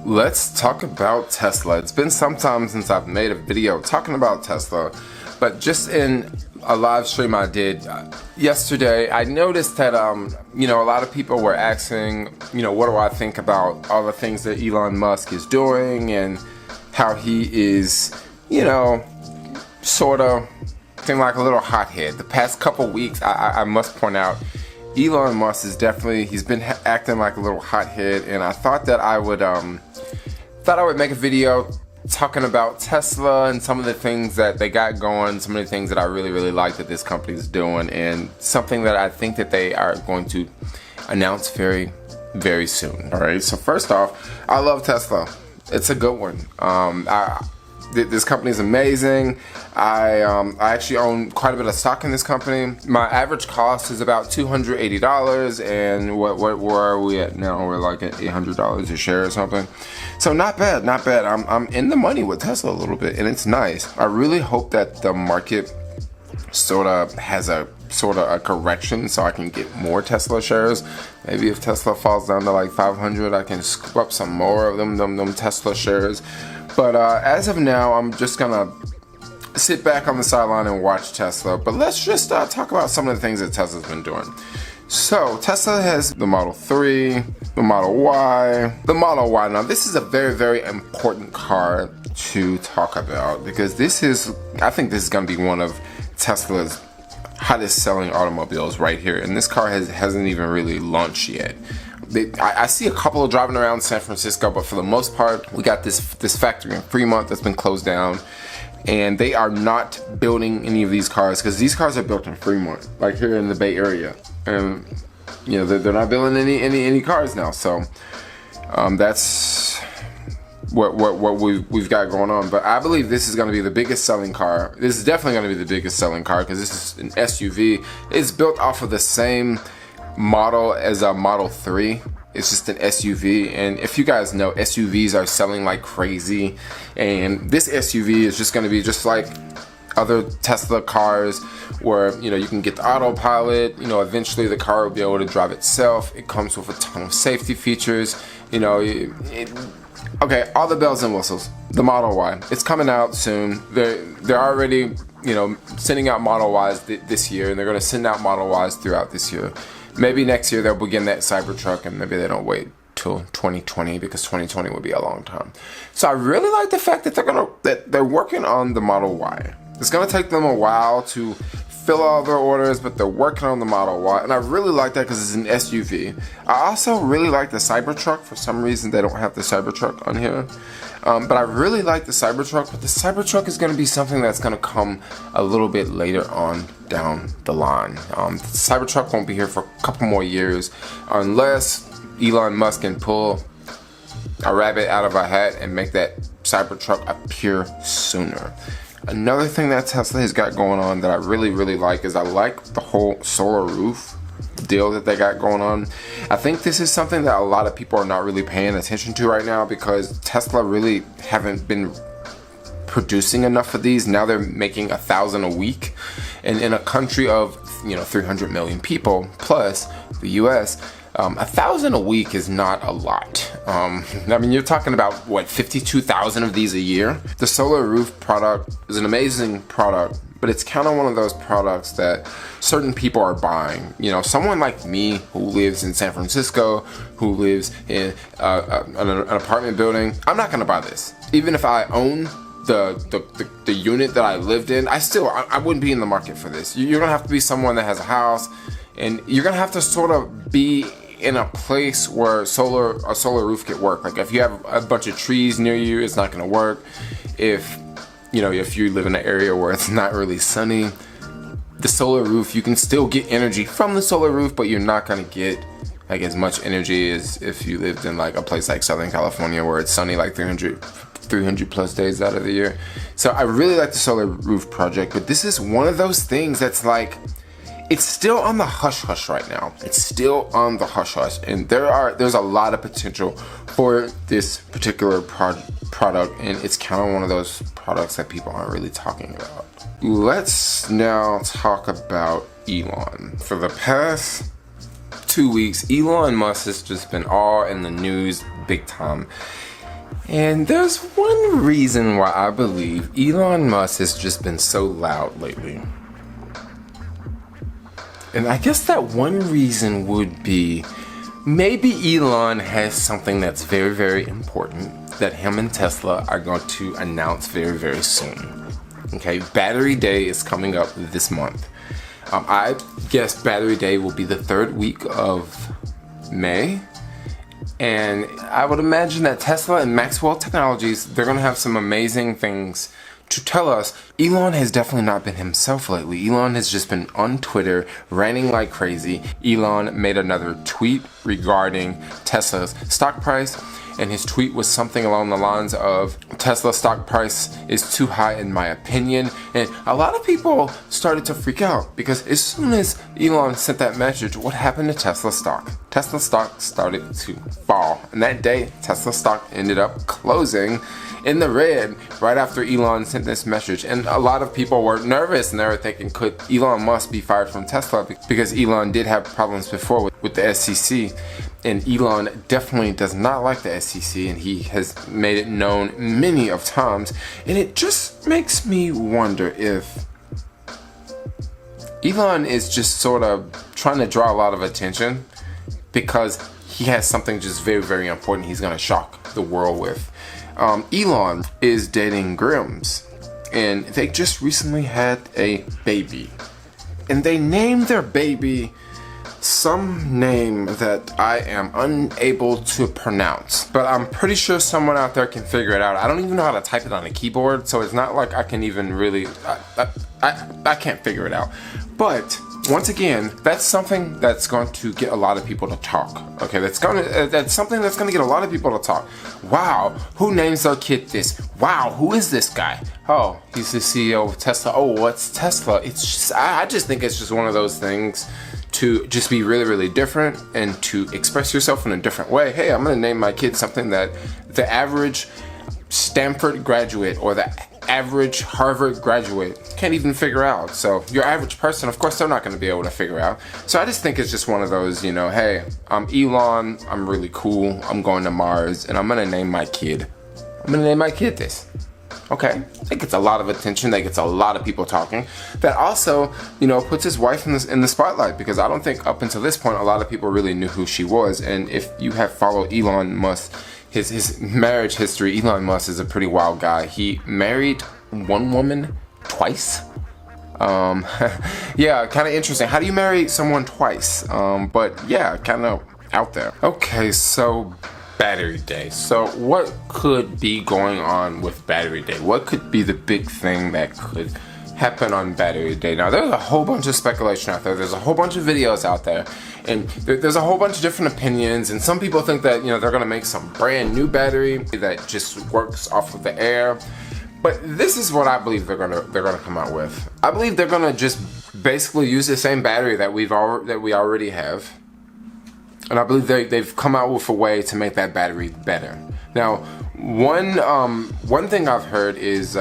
Let's talk about Tesla. It's been some time since I've made a video talking about Tesla, but just in a live stream I did yesterday, I noticed that a lot of people were asking, what do I think about all the things that Elon Musk is doing and how he is, sort of seem like a little hothead. The past couple weeks, I must point out, Elon Musk is he's been acting like a little hothead, and I thought that I would make a video talking about Tesla and some of the things that they got going, some of the things that I really like that this company is doing, and something that I think that they are going to announce very soon. All right, so first off, I love Tesla. It's a good one. This company is amazing. I actually own quite a bit of stock in this company. My average cost is about $280, and where are we at now? We're like at $800 a share or something. So not bad. I'm in the money with Tesla a little bit, and it's nice. I really hope that the market sort of has a correction so I can get more Tesla shares. Maybe if Tesla falls down to like 500, I can scoop up some more of them Tesla shares. But as of now, I'm just gonna sit back on the sideline and watch Tesla. But let's just talk about some of the things that Tesla's been doing. So Tesla has the Model 3, the Model Y, the Model Y. Now this is a very important car to talk about because I think this is gonna be one of Tesla's hottest selling automobiles right here, and this car hasn't even really launched yet. I see a couple of driving around San Francisco, but for the most part, we got this factory in Fremont that's been closed down, and they are not building any of these cars because these cars are built in Fremont, like here in the Bay Area, and they're not building any cars now. So that's what we've got going on. But I believe this is going to be the biggest selling car. This is definitely going to be the biggest selling car because this is an SUV. It's built off of the same model as a Model 3. It's just an SUV, and if you guys know, SUVs are selling like crazy, and this SUV is just going to be just like other Tesla cars where you can get the autopilot. Eventually the car will be able to drive itself. It comes with a ton of safety features. Okay, all the bells and whistles. The Model Y, it's coming out soon. They're already sending out Model Ys this year, and they're going to send out Model Ys throughout this year. Maybe next year they'll begin that Cybertruck, and maybe they don't wait till 2020 because 2020 would be a long time. So I really like the fact that they're working on the Model Y. It's gonna take them a while to fill all their orders, but they're working on the Model Y, and I really like that because it's an SUV. I also really like the Cybertruck. For some reason, they don't have the Cybertruck on here, but I really like the Cybertruck. But the Cybertruck is going to be something that's going to come a little bit later on down the line. The Cybertruck won't be here for a couple more years unless Elon Musk can pull a rabbit out of a hat and make that Cybertruck appear sooner. Another thing that Tesla has got going on that I really like is I like the whole solar roof deal that they got going on. I think this is something that a lot of people are not really paying attention to right now because Tesla really haven't been producing enough of these. Now they're making 1,000 a week, and in a country of 300 million people plus the US, 1,000 a week is not a lot. I mean, you're talking about 52,000 of these a year. The solar roof product is an amazing product, but it's kind of one of those products that certain people are buying. Someone like me who lives in San Francisco, who lives in an apartment building, I'm not gonna buy this. Even if I own the unit that I lived in, I wouldn't be in the market for this. You're gonna have to be someone that has a house, and you're gonna have to sort of be in a place where a solar roof could work. Like if you have a bunch of trees near you, it's not gonna work. If you live in an area where it's not really sunny, the solar roof, you can still get energy from the solar roof, but you're not gonna get like as much energy as if you lived in like a place like Southern California where it's sunny like 300 plus days out of the year. So I really like the solar roof project, but this is one of those things that's like, it's still on the hush-hush right now. It's still on the hush-hush, and there's a lot of potential for this particular product, and it's kind of one of those products that people aren't really talking about. Let's now talk about Elon. For the past 2 weeks, Elon Musk has just been all in the news big time. And there's one reason why I believe Elon Musk has just been so loud lately. And I guess that one reason would be maybe Elon has something that's very, very important that him and Tesla are going to announce very, very soon. Okay, Battery Day is coming up this month. I guess Battery Day will be the 3rd week of May. And I would imagine that Tesla and Maxwell Technologies, they're going to have some amazing things to tell us. Elon has definitely not been himself lately. Elon has just been on Twitter ranting like crazy. Elon made another tweet regarding Tesla's stock price, and his tweet was something along the lines of, Tesla stock price is too high in my opinion. And a lot of people started to freak out because as soon as Elon sent that message, what happened to Tesla stock? Tesla stock started to fall, and that day Tesla stock ended up closing in the red right after Elon sent this message. And a lot of people were nervous and they were thinking, could Elon Musk be fired from Tesla? Because Elon did have problems before with the SEC, and Elon definitely does not like the SEC, and he has made it known many of times. And it just makes me wonder if Elon is just sort of trying to draw a lot of attention because he has something just very, very important he's going to shock the world with. Elon is dating Grims, and they just recently had a baby, and they named their baby some name that I am unable to pronounce, but I'm pretty sure someone out there can figure it out. I don't even know how to type it on a keyboard, so it's not like I can even really, I can't figure it out. But once again, that's something that's going to get a lot of people to talk. Okay, that's something that's gonna get a lot of people to talk. Wow, who names their kid this? Wow, who is this guy? Oh, he's the CEO of Tesla. Oh, what's Tesla? It's just, I just think it's just one of those things to just be really, really different and to express yourself in a different way. Hey, I'm gonna name my kid something that the average Stanford graduate or the average Harvard graduate can't even figure out. So your average person, of course, they're not going to be able to figure out. So I just think it's just one of those, you know, hey, I'm Elon, I'm really cool, I'm going to Mars, and I'm going to name my kid this. Okay, that gets a lot of attention, that gets a lot of people talking. That also, you know, puts his wife in the spotlight, because I don't think up until this point a lot of people really knew who she was. And if you have followed Elon Musk, his marriage history, Elon Musk is a pretty wild guy. He married one woman twice. Yeah, kind of interesting. How do you marry someone twice? But yeah, kind of out there. Okay, so Battery Day. So what could be going on with Battery Day? What could be the big thing that could happen on Battery Day? Now, there's a whole bunch of speculation out there. There's a whole bunch of videos out there, and there's a whole bunch of different opinions. And some people think that, you know, they're gonna make some brand new battery that just works off of the air. But this is what I believe they're gonna come out with. I believe they're gonna just basically use the same battery that we already have, and I believe they've come out with a way to make that battery better. Now, one thing I've heard is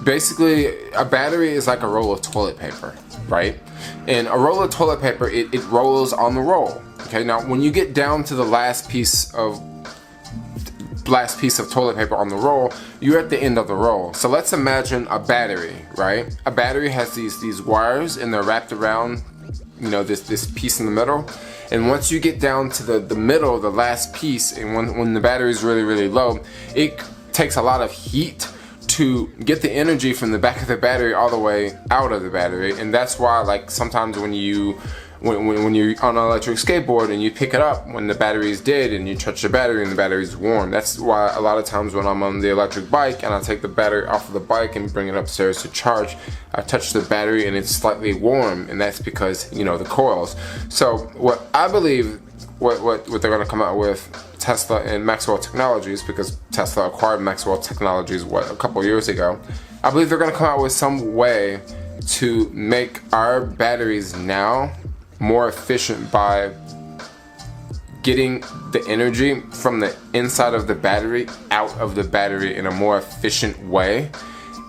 basically a battery is like a roll of toilet paper, right? And a roll of toilet paper, it rolls on the roll. Okay, now when you get down to the last piece of toilet paper on the roll, you're at the end of the roll. So let's imagine a battery, right? A battery has these wires, and they're wrapped around, you know, this piece in the middle. And once you get down to the middle, the last piece, and when the battery is really, really low, it takes a lot of heat to get the energy from the back of the battery all the way out of the battery. And that's why, like, sometimes when you're on an electric skateboard and you pick it up when the battery is dead and you touch the battery and the battery is warm. That's why a lot of times when I'm on the electric bike and I take the battery off of the bike and bring it upstairs to charge, I touch the battery and it's slightly warm, and that's because, you know, the coils. So what I believe what they're going to come out with, Tesla and Maxwell Technologies, because Tesla acquired Maxwell Technologies a couple years ago. I believe they're going to come out with some way to make our batteries now more efficient by getting the energy from the inside of the battery out of the battery in a more efficient way,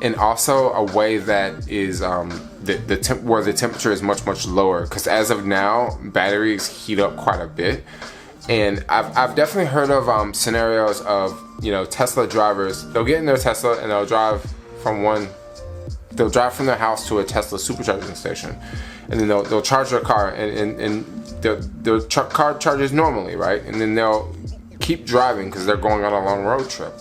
and also a way that is where the temperature is much, much lower, because as of now batteries heat up quite a bit. And I've definitely heard of scenarios of, you know, Tesla drivers, they'll get in their Tesla and they'll drive from their house to a Tesla supercharging station, and then they'll charge their car, and their car charges normally, right? And then they'll keep driving because they're going on a long road trip.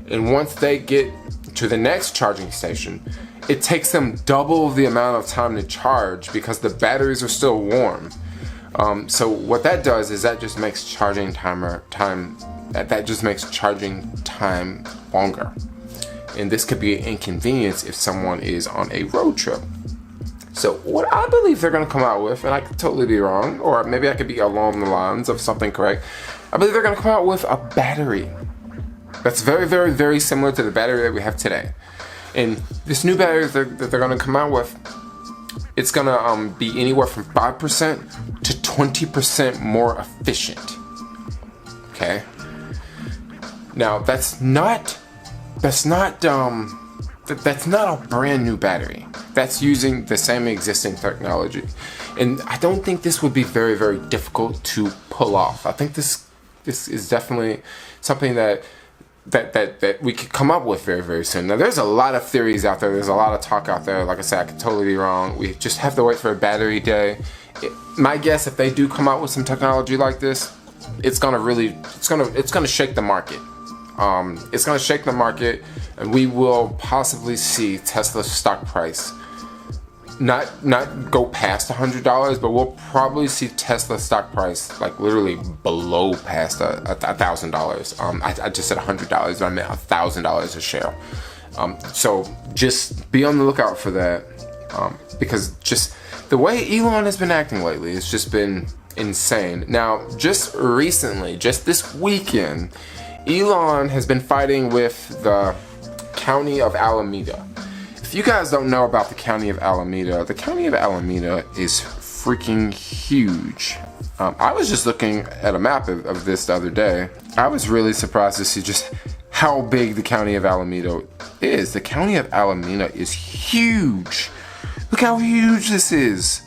And once they get to the next charging station, it takes them double the amount of time to charge because the batteries are still warm. So what that does is that just makes charging time longer. And this could be an inconvenience if someone is on a road trip. So what I believe they're going to come out with, and I could totally be wrong, or maybe I could be along the lines of something correct, I believe they're going to come out with a battery that's very, very, very similar to the battery that we have today. And this new battery that they're going to come out with, it's going to be anywhere from 5% to 20% more efficient. Okay? Now, that's not a brand new battery. That's using the same existing technology. And I don't think this would be very, very difficult to pull off. I think this is definitely something that we could come up with very, very soon. Now, there's a lot of theories out there. There's a lot of talk out there. Like I said, I could totally be wrong. We just have to wait for a battery day. My guess, if they do come out with some technology like this, it's gonna shake the market. It's gonna shake the market, and we will possibly see Tesla's stock price not go past $100, but we'll probably see Tesla stock price like literally below past $1,000. I just said $100, but I meant $1,000 a share. So just be on the lookout for that, because just the way Elon has been acting lately, it's just been insane. Now, just recently, just this weekend, Elon has been fighting with the county of Alameda. If you guys don't know about the county of Alameda is freaking huge. I was just looking at a map of this the other day. I was really surprised to see just how big the county of Alameda is. The county of Alameda is huge. Look how huge this is.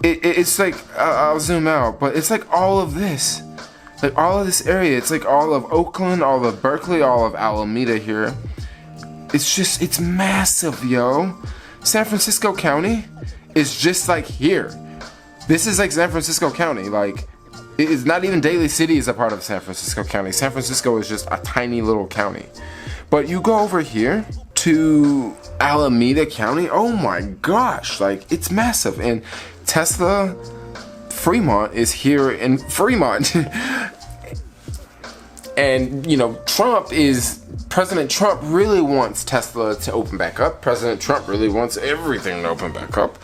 It's like, I'll zoom out, but it's like all of this. Like all of this area. It's like all of Oakland, all of Berkeley, all of Alameda here. It's massive, yo. San Francisco County is just like here. This is like San Francisco County. Like, it's not even Daly City is a part of San Francisco County. San Francisco is just a tiny little county. But you go over here to Alameda County, oh my gosh, like it's massive. And Tesla Fremont is here in Fremont. And, you know, President Trump really wants Tesla to open back up. President Trump really wants everything to open back up.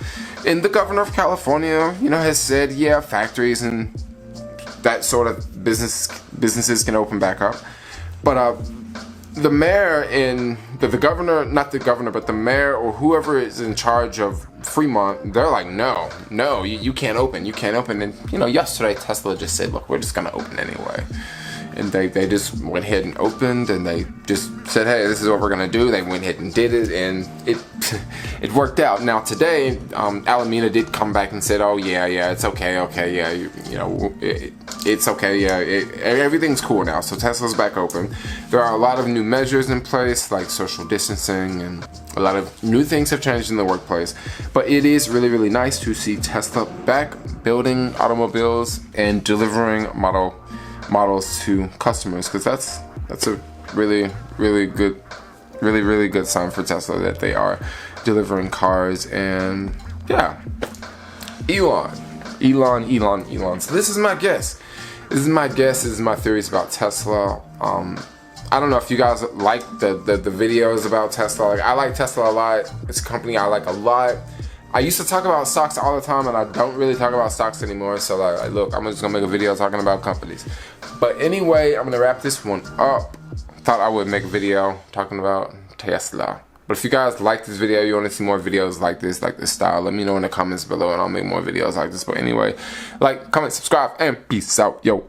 And the governor of California, you know, has said, yeah, factories and that sort of businesses can open back up. But the mayor the governor, not the governor, but the mayor or whoever is in charge of Fremont, they're like, no, you can't open. And, you know, yesterday Tesla just said, look, we're just going to open anyway. And they just went ahead and opened, and they just said, hey, this is what we're going to do. They went ahead and did it, and it worked out. Now today, Alameda did come back and said, oh, yeah, it's okay, yeah, you know, it's okay, yeah, everything's cool now. So Tesla's back open. There are a lot of new measures in place, like social distancing, and a lot of new things have changed in the workplace. But it is really, really nice to see Tesla back building automobiles and delivering models to customers, because that's a really, really good sign for Tesla that they are delivering cars. And yeah, Elon. So this is my guess. This is my theories about Tesla. I don't know if you guys like the videos about Tesla. Like, I like Tesla a lot. It's a company I like a lot. I used to talk about stocks all the time, and I don't really talk about stocks anymore. So like, look, I'm just gonna make a video talking about companies. But anyway, I'm gonna wrap this one up. Thought I would make a video talking about Tesla. But if you guys like this video, you want to see more videos like this style, let me know in the comments below, and I'll make more videos like this. But anyway, like, comment, subscribe, and peace out, yo.